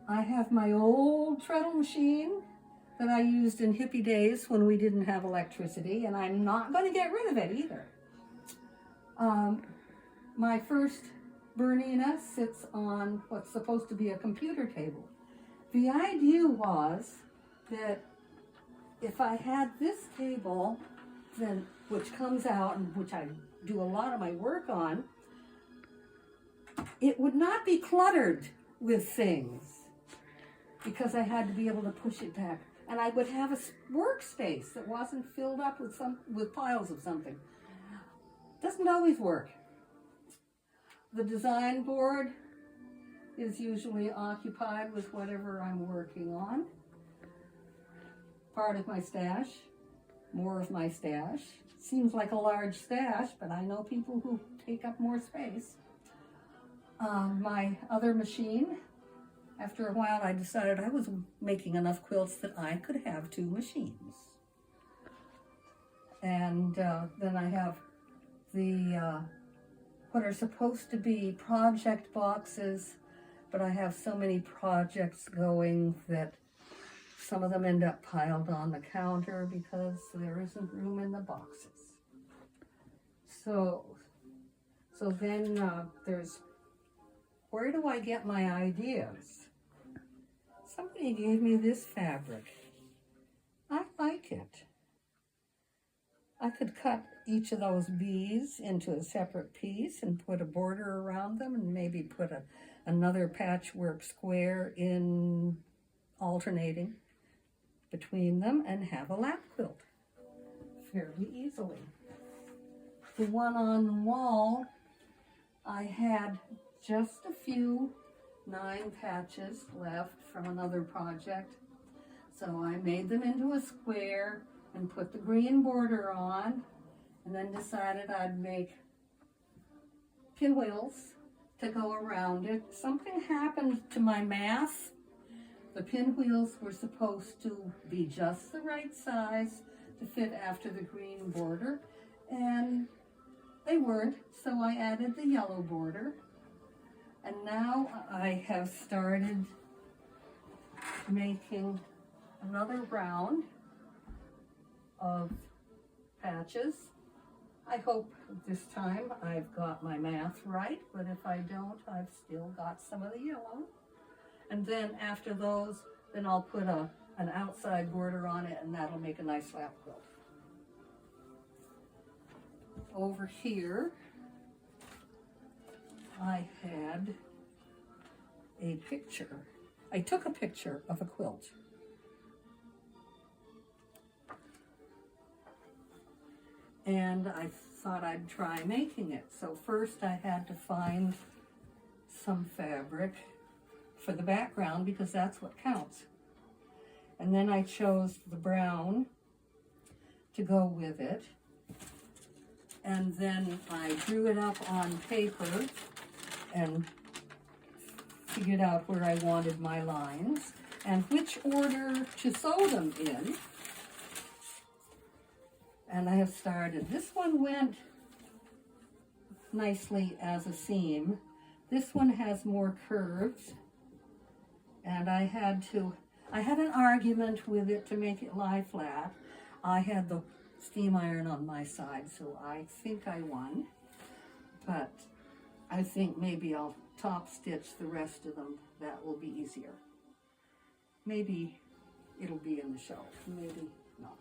I have my old treadle machine that I used in hippie days when we didn't have electricity, and I'm not going to get rid of it either. My first Bernina sits on what's supposed to be a computer table. The idea was that if I had this table, then which comes out and which I do a lot of my work on, it would not be cluttered with things because I had to be able to push it back. And I would have a workspace that wasn't filled up with piles of something. Doesn't always work. The design board is usually occupied with whatever I'm working on. Part of my stash, more of my stash. Seems like a large stash, but I know people who take up more space. My other machine, after a while I decided I was making enough quilts that I could have 2 machines. And then I have the what are supposed to be project boxes, but I have so many projects going that some of them end up piled on the counter because there isn't room in the boxes. So then there's, where do I get my ideas? Somebody gave me this fabric. I like it. I could cut each of those bees into a separate piece and put a border around them and maybe put another patchwork square in alternating between them and have a lap quilt fairly easily. The one on the wall, I had just a few 9 patches left from another project. So I made them into a square and put the green border on, and then decided I'd make pinwheels to go around it. Something happened to my math. The pinwheels were supposed to be just the right size to fit after the green border, and they weren't, so I added the yellow border. And now I have started making another round of patches. I hope this time I've got my math right, but if I don't, I've still got some of the yellow. And then after those, then I'll put an outside border on it, and that'll make a nice lap quilt. Over here, I had a picture. I took a picture of a quilt. And I thought I'd try making it. So first I had to find some fabric for the background because that's what counts. And then I chose the brown to go with it. And then I drew it up on paper and figured out where I wanted my lines and which order to sew them in. And I have started. This one went nicely as a seam. This one has more curves. And I had an argument with it to make it lie flat. I had the steam iron on my side, so I think I won. But I think maybe I'll top stitch the rest of them. That will be easier. Maybe it'll be in the show, maybe not.